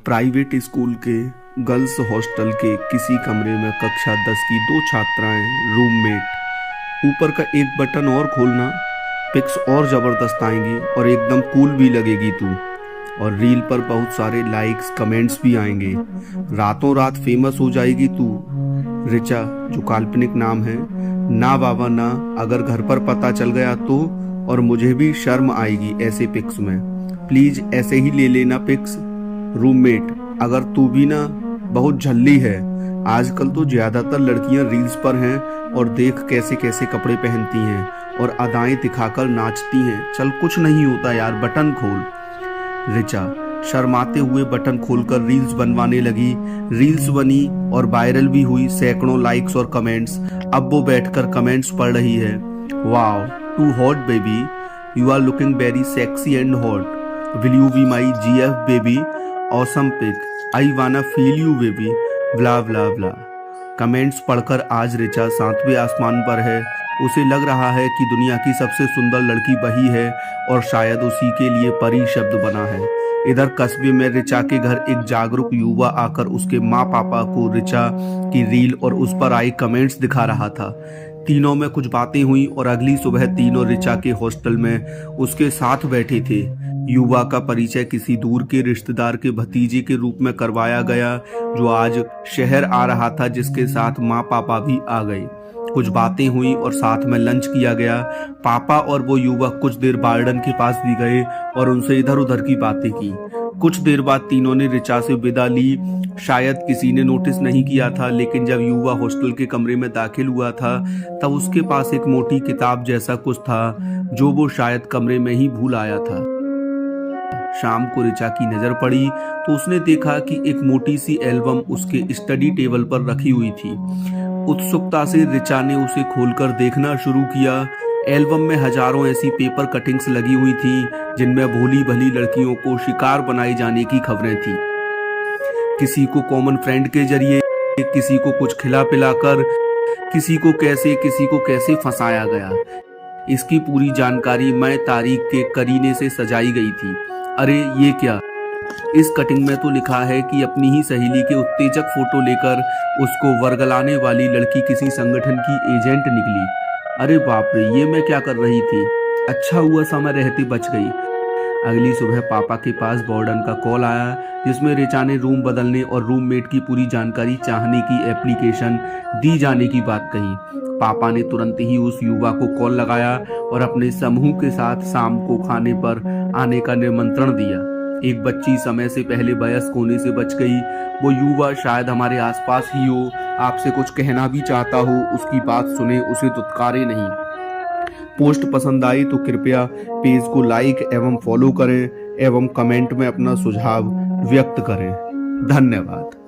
Private school के girls hostel के किसी कमरे में कक्षा 10 की दो छात्राएं रूममेट। ऊपर का एक बटन और खोलना, पिक्स और ज़बरदस्त आएंगी और एकदम कूल भी लगेगी तू। और रील पर बहुत सारे लाइक्स कमेंट्स भी आएंगे। रातों रात फेमस हो जाएगी तू। रिचा, जो काल्पनिक नाम है, ना बाबा ना, अगर घर पर पता चल गया तो, और मुझे भी शर्म आएगी ऐसे पिक्स में। प्लीज ऐसे ही ले लेना पिक्स। रूममेट, अगर तू भी ना बहुत झल्ली है। आजकल तो ज्यादातर लड़कियां रील्स पर हैं और देख कैसे कैसे कपड़े पहनती हैं और अदाएं दिखाकर नाचती हैं। चल कुछ नहीं होता यार, बटन खोल। रिचा शर्माते हुए बटन खोलकर रील्स बनवाने लगी। रील्स बनी और वायरल भी हुई, सैकड़ों लाइक्स और कमेंट्स। अब वो बैठकर कमेंट्स पढ़ रही है। Wow, too hot baby, you are looking very sexy and hot, will you be my GF baby, awesome pic, I wanna feel you baby, blah blah blah. Comments पढ़कर आज रिचा 7वें आसमान पर है। उसे लग रहा है कि दुनिया की सबसे सुंदर लड़की वही है और शायद उसी के लिए परी शब्द बना है। इधर कस्बे में रिचा के घर एक जागरूक युवा आकर उसके माँ पापा को रिचा की रील और उस पर आई कमेंट्स दिखा रहा था। तीनों में कुछ बातें हुई और अगली सुबह तीनों रिचा के हॉस्टल में उसके साथ बैठे थे। युवा का परिचय किसी दूर के रिश्तेदार के भतीजे के रूप में करवाया गया, जो आज शहर आ रहा था, जिसके साथ माँ पापा भी आ गए। कुछ बातें हुई और साथ में लंच किया गया। पापा और वो युवक कुछ देर वार्डन के पास भी गए और उनसे इधर उधर की बातें की। कुछ देर बाद तीनों ने रिचा से विदा ली। शायद किसी ने नोटिस नहीं किया था, लेकिन जब युवा हॉस्टल के कमरे में दाखिल हुआ था तब उसके पास एक मोटी किताब जैसा कुछ था, जो वो शायद कमरे में ही भूल आया था। शाम को रिचा की नजर पड़ी तो उसने देखा कि एक मोटी सी एल्बम उसके स्टडी टेबल पर रखी हुई थी। उत्सुकता से रिचा ने उसे खोलकर देखना शुरू किया। एल्बम में हजारों ऐसी पेपर कटिंग्स लगी हुई थी, जिनमें भोली भली लड़कियों को शिकार बनाए जाने की खबरें थी। किसी को कॉमन फ्रेंड के जरिए, किसी को कुछ खिला पिलाकर, किसी को कैसे फंसाया गया। इसकी पूरी जानकारी मैं तारीख के करीने से सजाई गई थी। अरे ये क्या, इस कटिंग में तो लिखा है कि अपनी ही सहेली के उत्तेजक फोटो लेकर उसको वर्गलाने वाली लड़की किसी संगठन की एजेंट निकली। अरे बाप रे, ये मैं क्या कर रही थी। अच्छा हुआ समय रहते बच गई। अगली सुबह पापा के पास वार्डन का कॉल आया, जिसमें रिचा ने रूम बदलने और रूममेट की पूरी जानकारी चाहने की एप्लीकेशन दी जाने की बात कही। पापा ने तुरंत ही उस युवा को कॉल लगाया और अपने समूह के साथ शाम को खाने पर आने का निमंत्रण दिया। एक बच्ची समय से पहले वयस्क होने से बच गई। वो युवा शायद हमारे आसपास ही हो, आपसे कुछ कहना भी चाहता हो। उसकी बात सुने, उसे दुत्कारे नहीं। पोस्ट पसंद आई तो कृपया पेज को लाइक एवं फॉलो करें एवं कमेंट में अपना सुझाव व्यक्त करें। धन्यवाद।